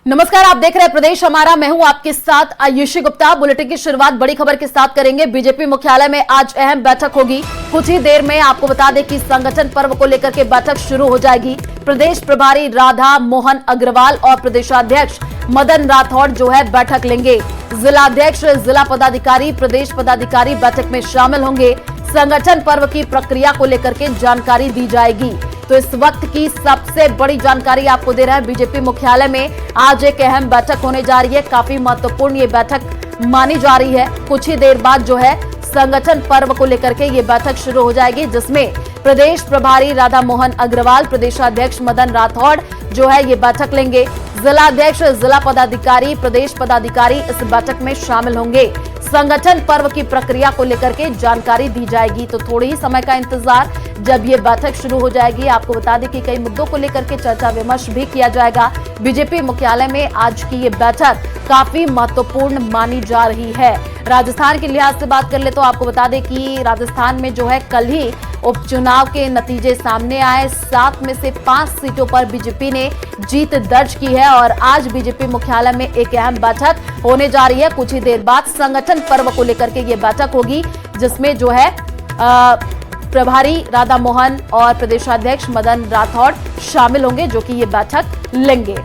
नमस्कार, आप देख रहे हैं प्रदेश हमारा। मैं हूं आपके साथ आयुषी गुप्ता। बुलेटिन की शुरुआत बड़ी खबर के साथ करेंगे। बीजेपी मुख्यालय में आज अहम बैठक होगी। कुछ ही देर में आपको बता दें कि संगठन पर्व को लेकर के बैठक शुरू हो जाएगी। प्रदेश प्रभारी राधा मोहन अग्रवाल और प्रदेशाध्यक्ष मदन राठौड़ जो है बैठक लेंगे। जिलाध्यक्ष, जिला पदाधिकारी, प्रदेश पदाधिकारी बैठक में शामिल होंगे। संगठन पर्व की प्रक्रिया को लेकर के जानकारी दी जाएगी। तो इस वक्त की सबसे बड़ी जानकारी आपको दे रहा है। बीजेपी मुख्यालय में आज एक अहम बैठक होने जा रही है। काफी महत्वपूर्ण ये बैठक मानी जा रही है। कुछ ही देर बाद जो है संगठन पर्व को लेकर के ये बैठक शुरू हो जाएगी, जिसमें प्रदेश प्रभारी राधा मोहन अग्रवाल, प्रदेशाध्यक्ष मदन राठौड़ जो है ये बैठक लेंगे। जिलाध्यक्ष, जिला पदाधिकारी, प्रदेश पदाधिकारी इस बैठक में शामिल होंगे। संगठन पर्व की प्रक्रिया को लेकर के जानकारी दी जाएगी। तो थोड़ी ही समय का इंतजार, जब ये बैठक शुरू हो जाएगी। आपको बता दें कि कई मुद्दों को लेकर के चर्चा विमर्श भी किया जाएगा। बीजेपी मुख्यालय में आज की ये बैठक काफी महत्वपूर्ण मानी जा रही है। राजस्थान के लिहाज से बात कर ले तो आपको बता दें कि राजस्थान में जो है कल ही उपचुनाव के नतीजे सामने आए। 7 में से 5 सीटों पर बीजेपी ने जीत दर्ज की है और आज बीजेपी मुख्यालय में एक अहम बैठक होने जा रही है। कुछ ही देर बाद संगठन पर्व को लेकर के ये बैठक होगी, जिसमें जो है प्रभारी राधा मोहन और प्रदेशाध्यक्ष मदन राठौड़ शामिल होंगे, जो कि ये बैठक लेंगे।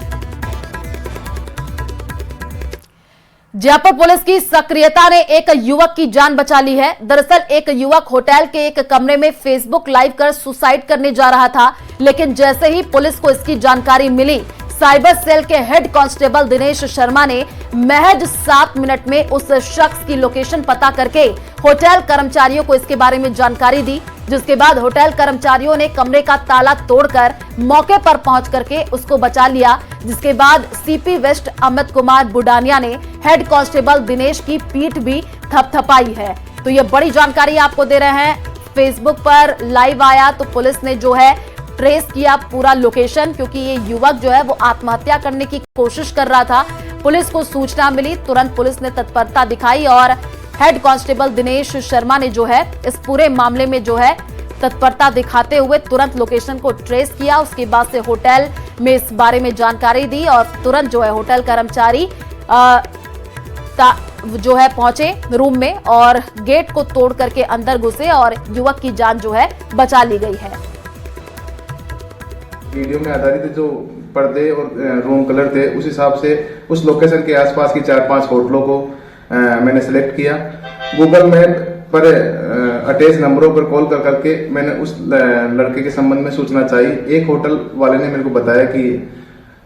जयपुर पुलिस की सक्रियता ने एक युवक की जान बचा ली है। दरअसल एक युवक होटल के एक कमरे में फेसबुक लाइव कर सुसाइड करने जा रहा था, लेकिन जैसे ही पुलिस को इसकी जानकारी मिली, साइबर सेल के हेड कांस्टेबल दिनेश शर्मा ने महज 7 मिनट में उस शख्स की लोकेशन पता करके होटल कर्मचारियों को इसके बारे में जानकारी दी, जिसके बाद होटल कर्मचारियों ने कमरे का ताला तोड़कर मौके पर पहुंच करके उसको बचा लिया। जिसके बाद सीपी वेस्ट अमित कुमार बुडानिया ने हेड कांस्टेबल दिनेश की पीठ भी थपथपाई है। तो ये बड़ी जानकारी आपको दे रहे हैं। फेसबुक पर लाइव आया तो पुलिस ने जो है ट्रेस किया पूरा लोकेशन, क्योंकि ये युवक जो है वो आत्महत्या करने की कोशिश कर रहा था। पुलिस को सूचना मिली, तुरंत पुलिस ने तत्परता दिखाई और हेड कांस्टेबल दिनेश शर्मा ने जो है इस पूरे मामले में जो है तत्परता दिखाते हुए तुरंत लोकेशन को ट्रेस किया। उसके बाद से होटल में इस बारे में जानकारी दी और तुरंत जो है होटल कर्मचारी जो है पहुंचे रूम में और गेट को तोड़ करके अंदर घुसे और युवक की जान जो है बचा ली गई है। वीडियो में आधारित जो पर्दे और रूम कलर थे, उस हिसाब से उस लोकेशन के आसपास की 4-5 होटलों को मैंने सेलेक्ट किया। गूगल मैप पर अटैच नंबरों पर कॉल कर करके मैंने उस लड़के के संबंध में सूचना चाहिए। एक होटल वाले ने मेरे को बताया कि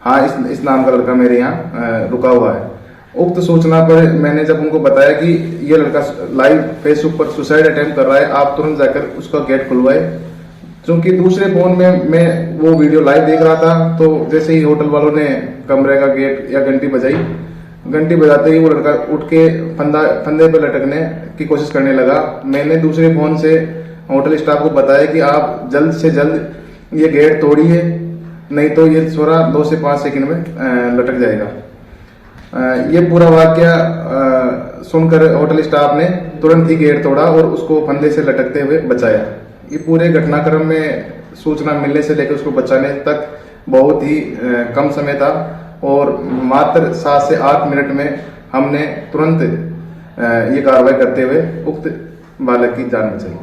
हाँ, इस नाम का लड़का मेरे यहाँ रुका हुआ है। उक्त सूचना पर मैंने जब उनको बताया कि ये लड़का लाइव फेसबुक पर सुसाइड अटेम्प्ट कर रहा है, आप तुरंत जाकर उसका गेट खुलवाए। क्योंकि दूसरे फोन में मैं वो वीडियो लाइव देख रहा था, तो जैसे ही होटल वालों ने कमरे का गेट या घंटी बजाई, घंटी बजाते ही वो लड़का उठ के फंदे पर लटकने की कोशिश करने लगा। मैंने दूसरे फोन से होटल स्टाफ को बताया कि आप जल्द से जल्द ये गेट तोड़िए, नहीं तो ये छोरा 2 से 5 सेकंड में लटक जाएगा। ये पूरा वाकया सुनकर होटल स्टाफ ने तुरंत ही गेट तोड़ा और उसको फंदे से लटकते हुए बचाया। ये पूरे घटनाक्रम में सूचना मिलने से लेकर उसको बचाने तक बहुत ही कम समय था और मात्र 7 से 8 मिनट में हमने तुरंत ये कार्रवाई करते हुए उक्त बालक की जान बचाई।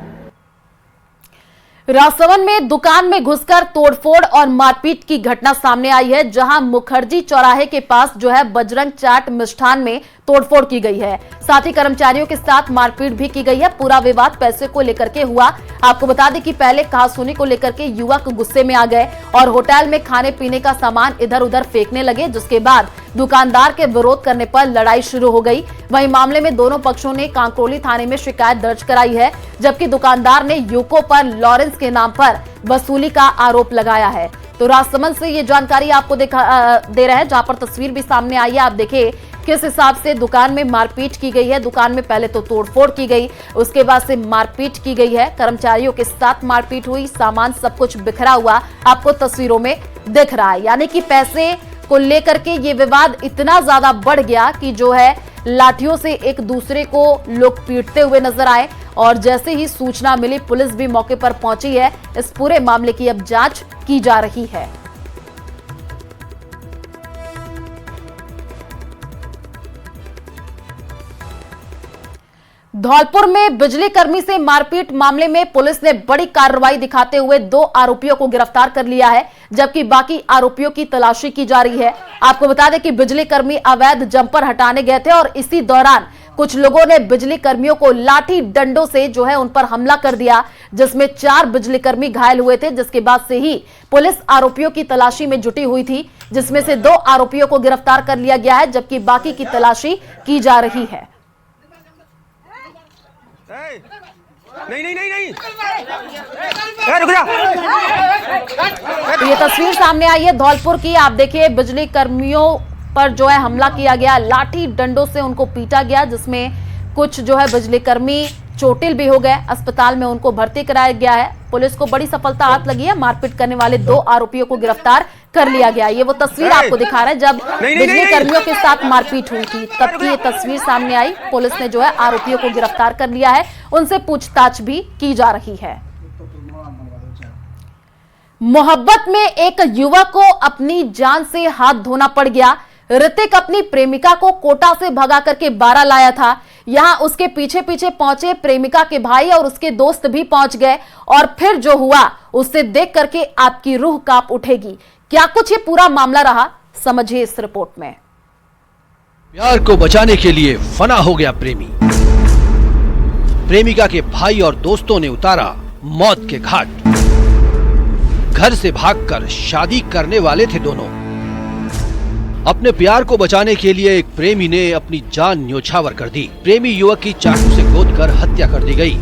राजसमंद में दुकान में घुसकर तोड़फोड़ और मारपीट की घटना सामने आई है, जहां मुखर्जी चौराहे के पास जो है बजरंग चाट मिष्ठान में तोड़फोड़ की गई है। साथ ही कर्मचारियों के साथ मारपीट भी की गई है। पूरा विवाद पैसे को लेकर के हुआ। आपको बता दें कि पहले कहासुनी को लेकर के युवक गुस्से में आ गए और होटल में खाने पीने का सामान इधर उधर फेंकने लगे, जिसके बाद दुकानदार के विरोध करने पर लड़ाई शुरू हो गई। वहीं मामले में दोनों पक्षों ने कांकरोली थाने में शिकायत दर्ज कराई है, जबकि दुकानदार ने युवकों पर लॉरेंस के नाम पर वसूली का आरोप लगाया है। तो राजसमंद से ये जानकारी आपको दे रहे हैं, जहां पर तस्वीर भी सामने आई है। आप देखिए किस हिसाब से दुकान में मारपीट की गई है। दुकान में पहले तो तोड़फोड़ की गई, उसके बाद से मारपीट की गई है। कर्मचारियों के साथ मारपीट हुई, सामान सब कुछ बिखरा हुआ आपको तस्वीरों में दिख रहा है। यानी कि पैसे को लेकर के ये विवाद इतना ज्यादा बढ़ गया कि जो है लाठियों से एक दूसरे को लोग पीटते हुए नजर आए और जैसे ही सूचना मिली पुलिस भी मौके पर पहुंची है। इस पूरे मामले की अब जांच की जा रही है। धौलपुर में बिजली कर्मी से मारपीट मामले में पुलिस ने बड़ी कार्रवाई दिखाते हुए 2 आरोपियों को गिरफ्तार कर लिया है, जबकि बाकी आरोपियों की तलाशी की जा रही है। आपको बता दें कि बिजली कर्मी अवैध जंपर हटाने गए थे और इसी दौरान कुछ लोगों ने बिजली कर्मियों को लाठी डंडों से उन पर हमला कर दिया, जिसमें 4 बिजली कर्मी घायल हुए थे। जिसके बाद से ही पुलिस आरोपियों की तलाशी में जुटी हुई थी, जिसमें से 2 आरोपियों को गिरफ्तार कर लिया गया है, जबकि बाकी की तलाशी की जा रही है। नहीं रुक जा। तो ये तस्वीर सामने आई है धौलपुर की। आप देखिए, बिजली कर्मियों पर हमला किया गया, लाठी डंडों से उनको पीटा गया, जिसमें कुछ बिजली कर्मी चोटिल भी हो गए। अस्पताल में उनको भर्ती कराया गया है। पुलिस को बड़ी सफलता हाथ लगी है। मारपीट करने वाले 2 आरोपियों को गिरफ्तार कर लिया गया। ये वो तस्वीर आपको दिखा रहे हैं जब बिजली कर्मियों के साथ मारपीट हुई थी, तब की ये तस्वीर सामने आई। पुलिस ने आरोपियों को गिरफ्तार कर लिया है, उनसे पूछताछ भी की जा रही है। मोहब्बत में एक युवक को अपनी जान से हाथ धोना पड़ गया। ऋतिक अपनी प्रेमिका को कोटा से भगा करके बारा लाया था। यहां उसके पीछे पीछे पहुंचे प्रेमिका के भाई और उसके दोस्त भी पहुंच गए, और फिर जो हुआ उससे देख करके आपकी रूह कांप उठेगी। क्या कुछ ये पूरा मामला रहा, समझिए इस रिपोर्ट में। प्यार को बचाने के लिए फना हो गया प्रेमी। प्रेमिका के भाई और दोस्तों ने उतारा मौत के घाट। घर से भागकर शादी करने वाले थे दोनों। अपने प्यार को बचाने के लिए एक प्रेमी ने अपनी जान न्योछावर कर दी। प्रेमी युवक की चाकू से गोदकर हत्या कर दी गई।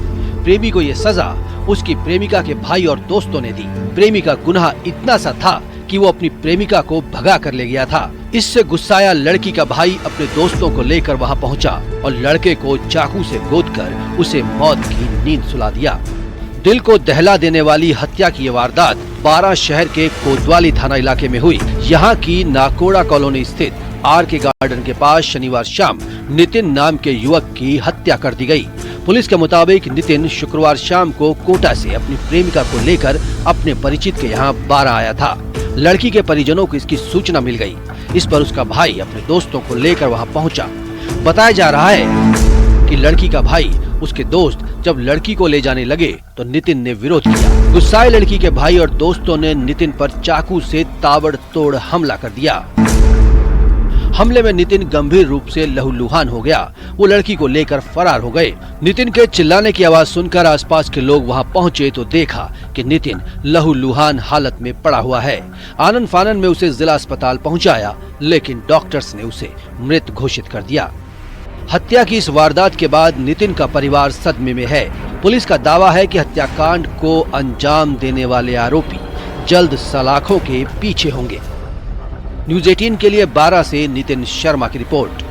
प्रेमी को ये सजा उसकी प्रेमिका के भाई और दोस्तों ने दी। प्रेमी का गुनाह इतना सा था कि वो अपनी प्रेमिका को भगा कर ले गया था। इससे गुस्साया लड़की का भाई अपने दोस्तों को लेकर वहां पहुंचा और लड़के को चाकू से गोदकर उसे मौत की नींद सुला दिया। दिल को दहला देने वाली हत्या की ये वारदात बारा शहर के कोतवाली थाना इलाके में हुई। यहाँ की नाकोड़ा कॉलोनी स्थित आर के गार्डन के पास शनिवार शाम नितिन नाम के युवक की हत्या कर दी गई। पुलिस के मुताबिक नितिन शुक्रवार शाम को कोटा से अपनी प्रेमिका को लेकर अपने परिचित के यहाँ बारा आया था। लड़की के परिजनों को इसकी सूचना मिल गई। इस पर उसका भाई अपने दोस्तों को लेकर वहाँ पहुँचा। बताया जा रहा है कि लड़की का भाई उसके दोस्त जब लड़की को ले जाने लगे तो नितिन ने विरोध किया। गुस्साए लड़की के भाई और दोस्तों ने नितिन पर चाकू से ताबड़तोड़ हमला कर दिया। हमले में नितिन गंभीर रूप से लहूलुहान हो गया। वो लड़की को लेकर फरार हो गए। नितिन के चिल्लाने की आवाज सुनकर आसपास के लोग वहां पहुंचे तो देखा कि नितिन लहूलुहान हालत में पड़ा हुआ है। आनन फानन में उसे जिला अस्पताल पहुंचाया, लेकिन डॉक्टर्स ने उसे मृत घोषित कर दिया। हत्या की इस वारदात के बाद नितिन का परिवार सदमे में है। पुलिस का दावा है कि हत्याकांड को अंजाम देने वाले आरोपी जल्द सलाखों के पीछे होंगे। न्यूज़ 18 के लिए बारा से नितिन शर्मा की रिपोर्ट।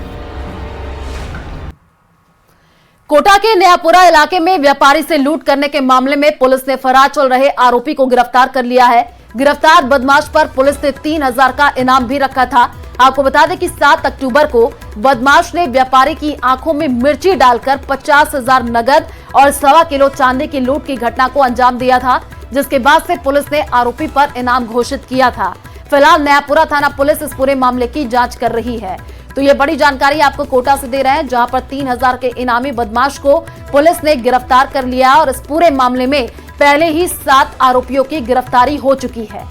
कोटा के नयापुरा इलाके में व्यापारी से लूट करने के मामले में पुलिस ने फरार चल रहे आरोपी को गिरफ्तार कर लिया है। गिरफ्तार बदमाश पर पुलिस ने 3000 का इनाम भी रखा था। आपको बता दें कि 7 अक्टूबर को बदमाश ने व्यापारी की आंखों में मिर्ची डालकर 50,000 नगद और 1.25 किलो चांदी की लूट की घटना को अंजाम दिया था, जिसके बाद से पुलिस ने आरोपी पर इनाम घोषित किया था। फिलहाल नयापुरा थाना पुलिस इस पूरे मामले की जांच कर रही है। तो ये बड़ी जानकारी आपको कोटा से दे रहे हैं, जहां पर 3000 के इनामी बदमाश को पुलिस ने गिरफ्तार कर लिया और इस पूरे मामले में पहले ही 7 आरोपियों की गिरफ्तारी हो चुकी है।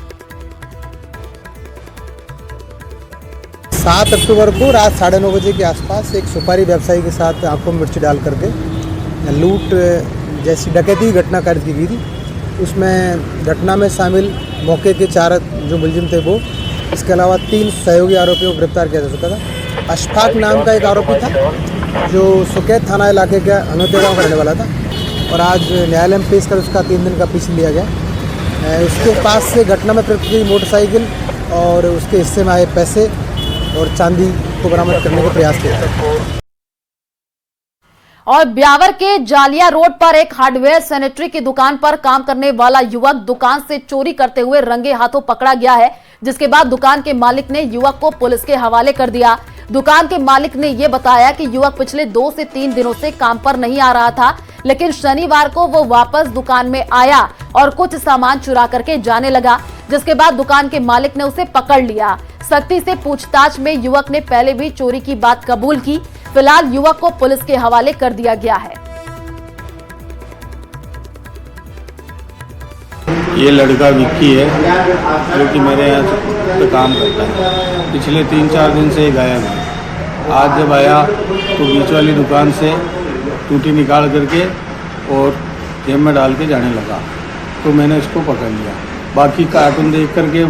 7 अक्टूबर को रात 9:30 बजे के आसपास एक सुपारी व्यवसायी के साथ आंखों में मिर्ची डाल करके लूट जैसी डकैती की घटना कारित की गई थी। उसमें घटना में शामिल मौके के 4 जो मुलजिम थे वो, इसके अलावा 3 सहयोगी आरोपियों को गिरफ्तार किया जा चुका था। अशफाक नाम का एक आरोपी था जो सुकैत थाना इलाके का अनोते गाँव का रहने वाला था और आज न्यायालय में पेश कर उसका 3 दिन का पीछे लिया गया। उसके पास से घटना में प्रयुक्त हुई मोटरसाइकिल और उसके हिस्से में आए पैसे और चांदी को बरामद करने का प्रयास किया। और ब्यावर के जालिया रोड पर एक हार्डवेयर सैनिटरी की दुकान पर काम करने वाला युवक दुकान से चोरी करते हुए रंगे हाथों पकड़ा गया है, जिसके बाद दुकान के मालिक ने युवक को पुलिस के हवाले कर दिया। दुकान के मालिक ने यह बताया कि युवक पिछले 2 से 3 दिनों से काम पर नहीं आ रहा था, लेकिन शनिवार को वो वापस दुकान में आया और कुछ सामान चुरा करके जाने लगा, जिसके बाद दुकान के मालिक ने उसे पकड़ लिया। सख्ती से पूछताछ में युवक ने पहले भी चोरी की बात कबूल की। फिलहाल युवक को पुलिस के हवाले कर दिया गया है। ये लड़का विक्की है जो कि मेरे यहाँ पे काम करता है। पिछले 3-4 दिन से गायब है। आज जब आया तो बीच वाली दुकान से टूटी निकाल करके और जेब में डाल के जाने लगा, तो मैंने इसको पकड़ लिया। बाकी कार्टून देख करके,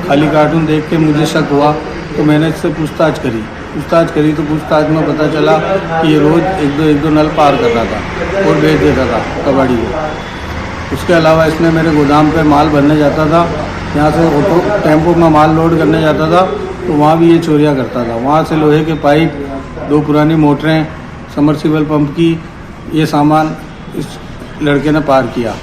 खाली कार्टून देख के मुझे शक हुआ, तो मैंने इससे पूछताछ करी तो पूछताछ में पता चला कि ये रोज़ एक दो नल पार कर रहा था और बेच देता था कबाड़ी को। उसके अलावा इसने मेरे गोदाम पे माल भरने जाता था, यहाँ से ऑटो टेम्पो में माल लोड करने जाता था, तो वहाँ भी ये चोरियाँ करता था। वहाँ से लोहे के पाइप, 2 पुरानी मोटरें, समरसीबल पंप की ये सामान इस लड़के ने पार किया।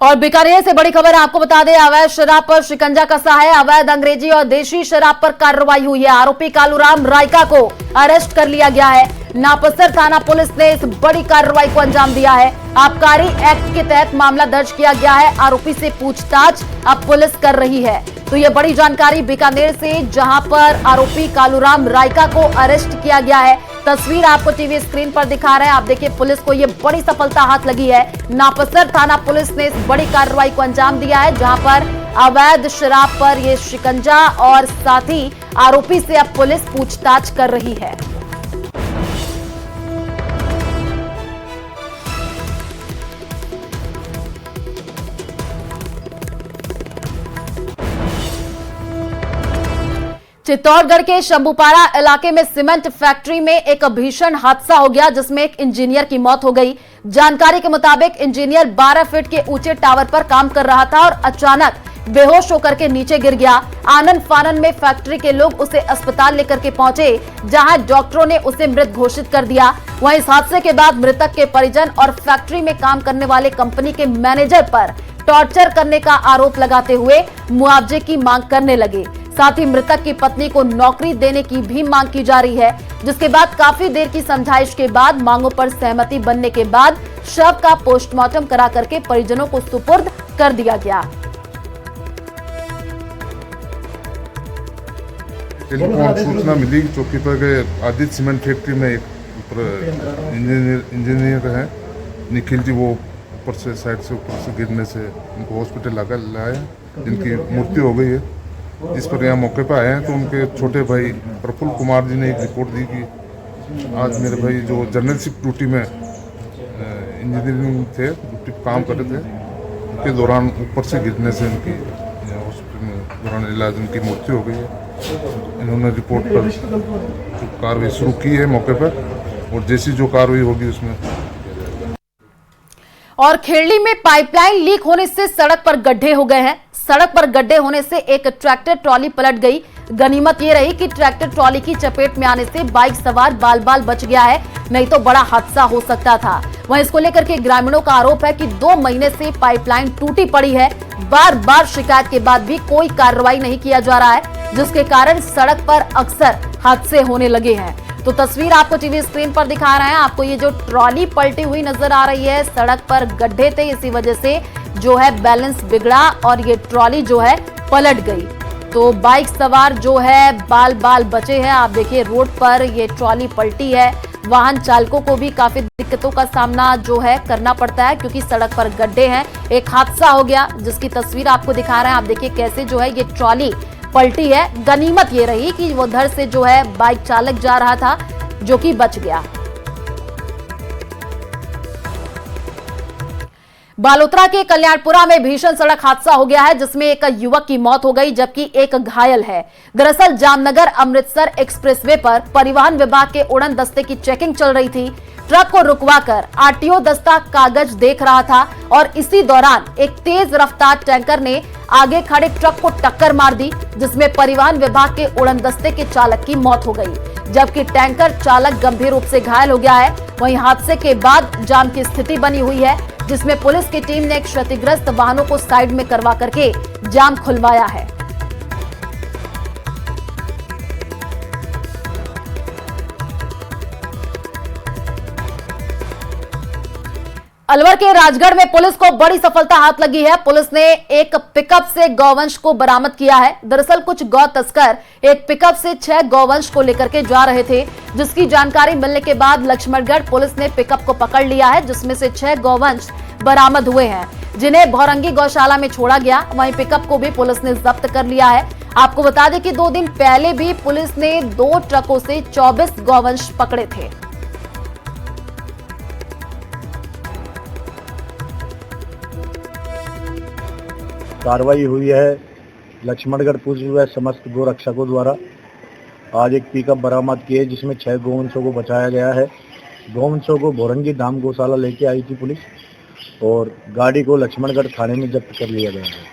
और बीकानेर से बड़ी खबर आपको बता दें, अवैध शराब पर शिकंजा कसा है। अवैध अंग्रेजी और देशी शराब पर कार्रवाई हुई है। आरोपी कालूराम रायका को अरेस्ट कर लिया गया है। नापसर थाना पुलिस ने इस बड़ी कार्रवाई को अंजाम दिया है। आबकारी एक्ट के तहत मामला दर्ज किया गया है। आरोपी से पूछताछ अब पुलिस कर रही है। तो ये बड़ी जानकारी बीकानेर से, जहां पर आरोपी कालूराम रायका को अरेस्ट किया गया है। तस्वीर आपको टीवी स्क्रीन पर दिखा रहे हैं। आप देखिए, पुलिस को ये बड़ी सफलता हाथ लगी है। नापसर थाना पुलिस ने इस बड़ी कार्रवाई को अंजाम दिया है, जहां पर अवैध शराब पर ये शिकंजा और साथ ही आरोपी से अब पुलिस पूछताछ कर रही है। चित्तौड़गढ़ के शंभूपाड़ा इलाके में सीमेंट फैक्ट्री में एक भीषण हादसा हो गया, जिसमें एक इंजीनियर की मौत हो गई। जानकारी के मुताबिक इंजीनियर 12 फीट के ऊंचे टावर पर काम कर रहा था और अचानक बेहोश होकर के नीचे गिर गया। आनन फानन में फैक्ट्री के लोग उसे अस्पताल लेकर के पहुंचे, जहां डॉक्टरों ने उसे मृत घोषित कर दिया। वहीं इस हादसे के बाद मृतक के परिजन और फैक्ट्री में काम करने वाले कंपनी के मैनेजर पर टॉर्चर करने का आरोप लगाते हुए मुआवजे की मांग करने लगे। साथ ही मृतक की पत्नी को नौकरी देने की भी मांग की जा रही है, जिसके बाद काफी देर की समझाइश के बाद मांगों पर सहमति बनने के बाद शव का पोस्टमार्टम करा करके परिजनों को सुपुर्द कर दिया गया। टेलीफोन सूचना मिली चौकी पर गए आदित्य सीमेंट फैक्ट्री में एक इंजीनियर है निखिल जी, वो ऊपर से साइड से ऊपर से गिरने से उनको हॉस्पिटल लाया, जिनकी मृत्यु हो गई है। जिस पर यहाँ मौके पर आए हैं तो उनके छोटे भाई प्रफुल्ल कुमार जी ने एक रिपोर्ट दी कि आज मेरे भाई जो जर्नलशिप ड्यूटी में इंजीनियरिंग थे, ड्यूटी काम कर रहे थे, उसके दौरान ऊपर से गिरने से उनकी हॉस्पिटल में दौरान इलाज उनकी मृत्यु हो गई है। इन्होंने रिपोर्ट पर जो कार्रवाई शुरू की है मौके पर, और जैसी जो कार्रवाई होगी उसमें। और खेड़ली में पाइपलाइन लीक होने से सड़क पर गड्ढे हो गए हैं। सड़क पर गड्ढे होने से एक ट्रैक्टर ट्रॉली पलट गई। गनीमत ये रही कि ट्रैक्टर ट्रॉली की चपेट में आने से बाइक सवार बाल बाल बच गया है, नहीं तो बड़ा हादसा हो सकता था। वहीं इसको लेकर के ग्रामीणों का आरोप है कि 2 महीने से पाइपलाइन टूटी पड़ी है। बार बार शिकायत के बाद भी कोई कार्रवाई नहीं किया जा रहा है, जिसके कारण सड़क पर अक्सर हादसे होने लगे हैं। तो तस्वीर आपको टीवी स्क्रीन पर दिखा रहे हैं। आपको ये जो ट्रॉली पलटी हुई नजर आ रही है, सड़क पर गड्ढे थे, इसी वजह से जो है बैलेंस बिगड़ा और ये ट्रॉली जो है पलट गई। तो बाइक सवार जो है बाल बाल बचे हैं। आप देखिए, रोड पर ये ट्रॉली पलटी है। वाहन चालकों को भी काफी दिक्कतों का सामना जो है करना पड़ता है, क्योंकि सड़क पर गड्ढे हैं। एक हादसा हो गया, जिसकी तस्वीर आपको दिखा रहे हैं। आप देखिए कैसे जो है ये ट्रॉली पलटी है। गनीमत ये रही कि वो उधर से जो है बाइक चालक जा रहा था, जो कि बच गया। बालोतरा के कल्याणपुरा में भीषण सड़क हादसा हो गया है, जिसमें एक युवक की मौत हो गई, जबकि एक घायल है। दरअसल जामनगर अमृतसर एक्सप्रेसवे पर परिवहन विभाग के उड़न दस्ते की चेकिंग चल रही थी। ट्रक को रुकवाकर आरटीओ दस्ता कागज देख रहा था और इसी दौरान एक तेज रफ्तार टैंकर ने आगे खड़े ट्रक को टक्कर मार दी, जिसमें परिवहन विभाग के उड़न दस्ते के चालक की मौत हो गई, जबकि टैंकर चालक गंभीर रूप से घायल हो गया है। वहीं हादसे के बाद जाम की स्थिति बनी हुई है, जिसमें पुलिस की टीम ने क्षतिग्रस्त वाहनों को साइड में करवा करके जाम खुलवाया है। अलवर के राजगढ़ में पुलिस को बड़ी सफलता हाथ लगी है। पुलिस ने एक पिकअप से गौवंश को बरामद किया है। दरअसल कुछ गौ तस्कर एक पिकअप से 6 गौवंश को लेकर के जा रहे थे, जिसकी जानकारी मिलने के बाद लक्ष्मणगढ़ पुलिस ने पिकअप को पकड़ लिया है, जिसमें से 6 गौवंश बरामद हुए हैं। जिन्हें भौरंगी गौशाला में छोड़ा गया। वहीं पिकअप को भी पुलिस ने जब्त कर लिया है। आपको बता दें कि 2 दिन पहले भी पुलिस ने 2 ट्रकों से 24 गौवंश पकड़े थे। कार्रवाई हुई है लक्ष्मणगढ़ पुलिस व समस्त गोरक्षकों द्वारा। आज एक पिकअप बरामद की है जिसमें 6 गौवंशों को बचाया गया है। गौवंशों को भौरंगी धाम गौशाला लेके आई थी पुलिस और गाड़ी को लक्ष्मणगढ़ थाने में जब्त कर लिया गया है।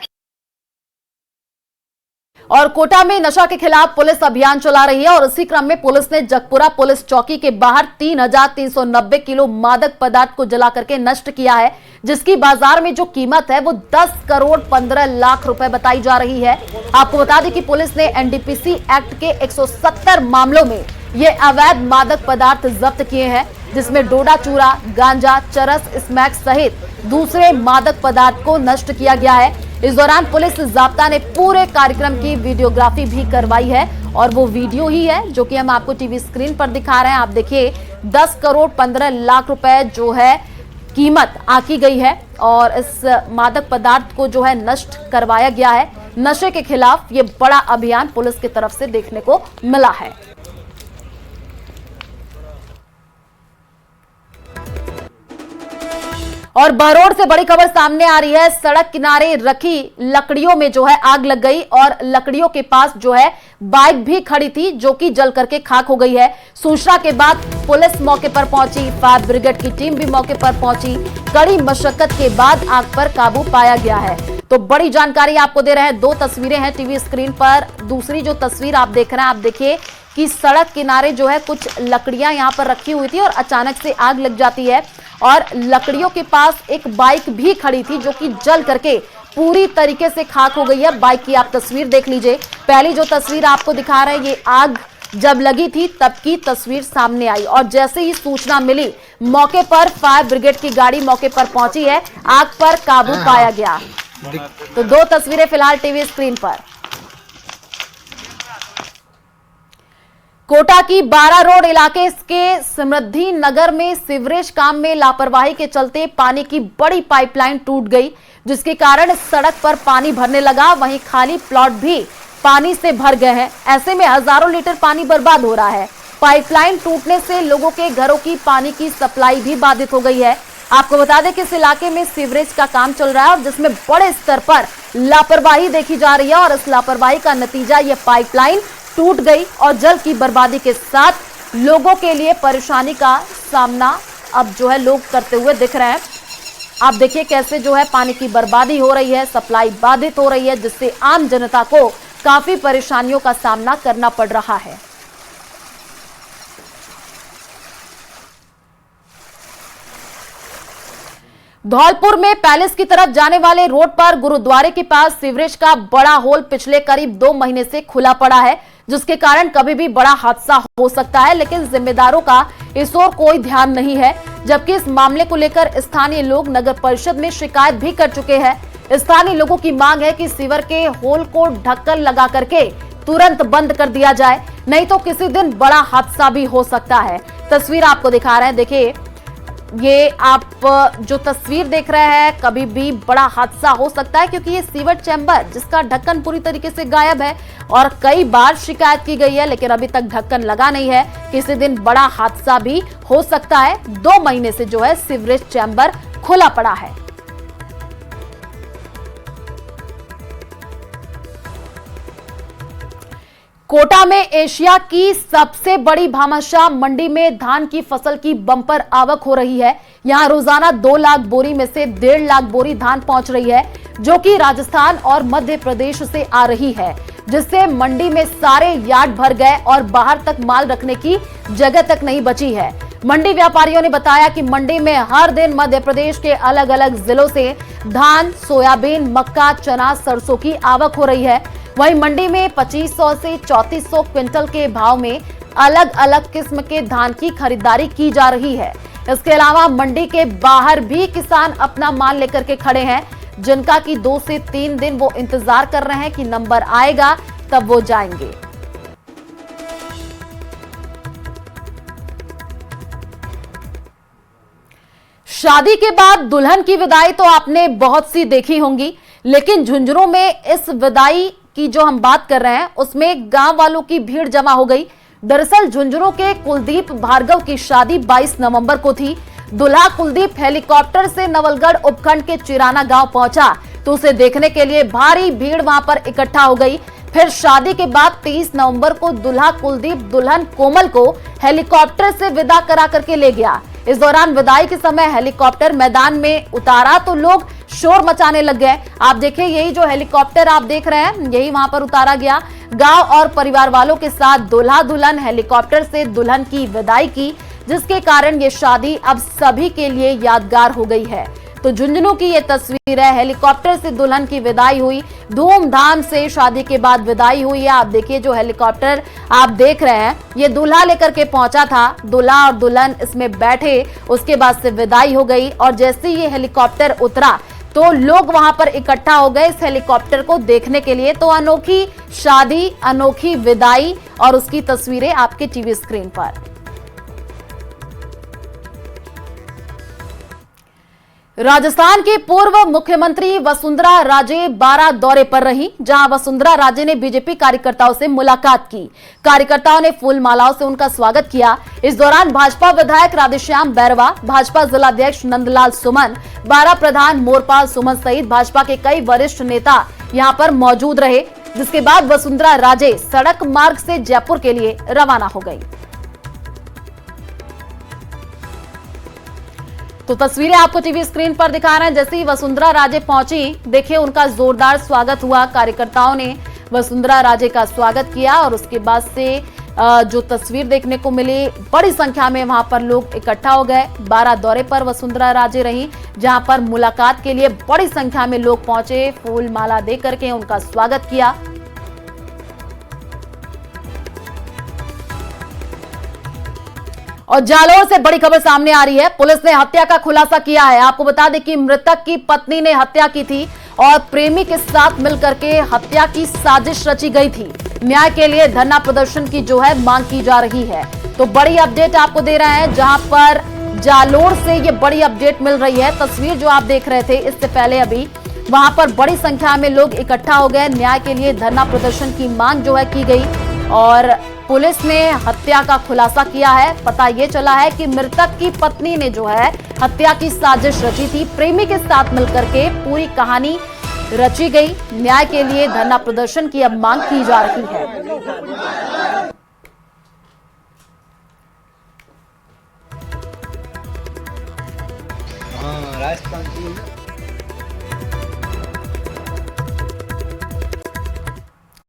और कोटा में नशा के खिलाफ पुलिस अभियान चला रही है और इसी क्रम में पुलिस ने जगपुरा पुलिस चौकी के बाहर 3,390 किलो मादक पदार्थ को जला करके नष्ट किया है, जिसकी बाजार में जो कीमत है वो 10 करोड़ 15 लाख रुपए बताई जा रही है। आपको बता दें कि पुलिस ने एनडीपीसी एक्ट के 170 मामलों में ये अवैध मादक पदार्थ जब्त किए हैं, जिसमें डोडा चूरा, गांजा, चरस, स्मैक सहित दूसरे मादक पदार्थ को नष्ट किया गया है। इस दौरान पुलिस जाब्ता ने पूरे कार्यक्रम की वीडियोग्राफी भी करवाई है और वो वीडियो ही है जो कि हम आपको टीवी स्क्रीन पर दिखा रहे हैं। आप देखिए 10 करोड़ 15 लाख रुपए जो है कीमत आकी गई है और इस मादक पदार्थ को जो है नष्ट करवाया गया है। नशे के खिलाफ ये बड़ा अभियान पुलिस की तरफ से देखने को मिला है। और बहरोड से बड़ी खबर सामने आ रही है। सड़क किनारे रखी लकड़ियों में जो है आग लग गई और लकड़ियों के पास जो है बाइक भी खड़ी थी जो कि जल करके खाक हो गई है। सूचना के बाद पुलिस मौके पर पहुंची, फायर ब्रिगेड की टीम भी मौके पर पहुंची। कड़ी मशक्कत के बाद आग पर काबू पाया गया है। तो बड़ी जानकारी आपको दे रहे हैं। 2 तस्वीरें हैं टीवी स्क्रीन पर। दूसरी जो तस्वीर आप देख रहे हैं, आप देखिए कि सड़क किनारे जो है कुछ लकड़ियां यहां पर रखी हुई थी और अचानक से आग लग जाती है और लकड़ियों के पास एक बाइक भी खड़ी थी जो कि जल करके पूरी तरीके से खाक हो गई है। बाइक की आप तस्वीर देख लीजिए। पहली जो तस्वीर आपको दिखा रहे हैं ये आग जब लगी थी तब की तस्वीर सामने आई और जैसे ही सूचना मिली मौके पर फायर ब्रिगेड की गाड़ी मौके पर पहुंची है, आग पर काबू पाया गया। तो 2 तस्वीरें फिलहाल टीवी स्क्रीन पर। कोटा की 12 रोड इलाके के समृद्धि नगर में सीवरेज काम में लापरवाही के चलते पानी की बड़ी पाइपलाइन टूट गई, जिसके कारण सड़क पर पानी भरने लगा। वहीं खाली प्लॉट भी पानी से भर गए हैं। ऐसे में हजारों लीटर पानी बर्बाद हो रहा है। पाइपलाइन टूटने से लोगों के घरों की पानी की सप्लाई भी बाधित हो गई है। आपको बता दें कि इस इलाके में सीवरेज का काम चल रहा है और जिसमें बड़े स्तर पर लापरवाही देखी जा रही है और इस लापरवाही का नतीजा ये पाइपलाइन टूट गई और जल की बर्बादी के साथ लोगों के लिए परेशानी का सामना अब जो है लोग करते हुए दिख रहे हैं। आप देखिए कैसे जो है पानी की बर्बादी हो रही है, सप्लाई बाधित हो रही है, जिससे आम जनता को काफी परेशानियों का सामना करना पड़ रहा है। धौलपुर में पैलेस की तरफ जाने वाले रोड पर गुरुद्वारे के पास सीवरेज का बड़ा होल पिछले करीब 2 महीने से खुला पड़ा है, जिसके कारण कभी भी बड़ा हादसा हो सकता है, लेकिन जिम्मेदारों का इस ओर कोई ध्यान नहीं है। जबकि इस मामले को लेकर स्थानीय लोग नगर परिषद में शिकायत भी कर चुके हैं। स्थानीय लोगों की मांग है कि सीवर के होल को ढक्कन लगा करके तुरंत बंद कर दिया जाए, नहीं तो किसी दिन बड़ा हादसा भी हो सकता है। तस्वीर आपको दिखा रहे हैं, देखिए ये आप जो तस्वीर देख रहे हैं, कभी भी बड़ा हादसा हो सकता है क्योंकि ये सीवर चैम्बर जिसका ढक्कन पूरी तरीके से गायब है और कई बार शिकायत की गई है, लेकिन अभी तक ढक्कन लगा नहीं है। किसी दिन बड़ा हादसा भी हो सकता है। 2 महीने से जो है सीवरेज चैम्बर खुला पड़ा है। कोटा में एशिया की सबसे बड़ी भामाशाह मंडी में धान की फसल की बम्पर आवक हो रही है। यहां रोजाना 2 लाख बोरी में से 1.5 लाख बोरी धान पहुंच रही है, जो कि राजस्थान और मध्य प्रदेश से आ रही है, जिससे मंडी में सारे यार्ड भर गए और बाहर तक माल रखने की जगह तक नहीं बची है। मंडी व्यापारियों ने बताया कि मंडी में हर दिन मध्य प्रदेश के अलग अलग जिलों से धान, सोयाबीन, मक्का, चना, सरसों की आवक हो रही है। वहीं मंडी में 2500 से 3400 क्विंटल के भाव में अलग अलग किस्म के धान की खरीदारी की जा रही है। इसके अलावा मंडी के बाहर भी किसान अपना माल लेकर के खड़े हैं, जिनका कि 2 से 3 दिन वो इंतजार कर रहे हैं कि नंबर आएगा तब वो जाएंगे। शादी के बाद दुल्हन की विदाई तो आपने बहुत सी देखी होंगी, लेकिन झुंझुनू में इस विदाई की जो हम बात कर रहे हैं उसमें गांव वालों की भीड़ जमा हो गई। दरअसल झुंझुनू के कुलदीप भार्गव की शादी 22 नवंबर को थी। दूल्हा कुलदीप हेलीकॉप्टर से नवलगढ़ उपखंड के चिराना गांव पहुंचा तो उसे देखने के लिए भारी भीड़ वहां पर इकट्ठा हो गई। फिर शादी के बाद 23 नवंबर को दूल्हा कुलदीप दुल्हन कोमल को हेलीकॉप्टर से विदा करा करके ले गया। इस दौरान विदाई के समय हेलीकॉप्टर मैदान में उतारा तो लोग शोर मचाने लग गए। आप देखिए, यही जो हेलीकॉप्टर आप देख रहे हैं यही वहां पर उतारा गया। गांव और परिवार वालों के साथ दूल्हा दुल्हन हेलीकॉप्टर से दुल्हन की विदाई की, जिसके कारण ये शादी अब सभी के लिए यादगार हो गई है। तो झुंझुनू की ये तस्वीर है, हेलीकॉप्टर से दुल्हन की विदाई हुई, धूमधाम से शादी के बाद विदाई हुई है। आप देखिए, जो हेलीकॉप्टर आप देख रहे हैं ये दूल्हा लेकर के पहुंचा था, दूल्हा और दुल्हन इसमें बैठे, उसके बाद से विदाई हो गई और जैसे ये हेलीकॉप्टर उतरा तो लोग वहां पर इकट्ठा हो गए इस हेलीकॉप्टर को देखने के लिए। तो अनोखी शादी, अनोखी विदाई और उसकी तस्वीरें आपके टीवी स्क्रीन पर। राजस्थान की पूर्व मुख्यमंत्री वसुंधरा राजे बारां दौरे पर रही, जहां वसुंधरा राजे ने बीजेपी कार्यकर्ताओं से मुलाकात की। कार्यकर्ताओं ने फूल मालाओं से उनका स्वागत किया। इस दौरान भाजपा विधायक राधेश्याम बैरवा, भाजपा जिलाध्यक्ष नंदलाल सुमन, बारां प्रधान मोरपाल सुमन सहित भाजपा के कई वरिष्ठ नेता यहां पर मौजूद रहे। जिसके बाद वसुंधरा राजे सड़क मार्ग से जयपुर के लिए रवाना हो गई। तो तस्वीरें आपको टीवी स्क्रीन पर दिखा रहे हैं। जैसे ही वसुंधरा राजे पहुंची, देखिए उनका जोरदार स्वागत हुआ। कार्यकर्ताओं ने वसुंधरा राजे का स्वागत किया और उसके बाद से जो तस्वीर देखने को मिली, बड़ी संख्या में वहां पर लोग इकट्ठा हो गए। बारां दौरे पर वसुंधरा राजे रही, जहां पर मुलाकात के लिए बड़ी संख्या में लोग पहुंचे, फूल माला दे करके उनका स्वागत किया। और जालौर से बड़ी खबर सामने आ रही है। पुलिस ने हत्या का खुलासा किया है। आपको बता दें कि मृतक की पत्नी ने हत्या की थी और प्रेमी के साथ मिलकर के हत्या की साजिश रची गई थी। न्याय के लिए धरना प्रदर्शन की जो है मांग की जा रही है। तो बड़ी अपडेट आपको दे रहे हैं, जहां पर जालौर से ये बड़ी अपडेट मिल रही है। तस्वीर जो आप देख रहे थे इससे पहले अभी वहां पर बड़ी संख्या में लोग इकट्ठा हो गए। न्याय के लिए धरना प्रदर्शन की मांग जो है की गई और पुलिस ने हत्या का खुलासा किया है। पता ये चला है कि मृतक की पत्नी ने जो है हत्या की साजिश रची थी। प्रेमी के साथ मिलकर के पूरी कहानी रची गई। न्याय के लिए धरना प्रदर्शन की अब मांग की जा रही है। राजस्थान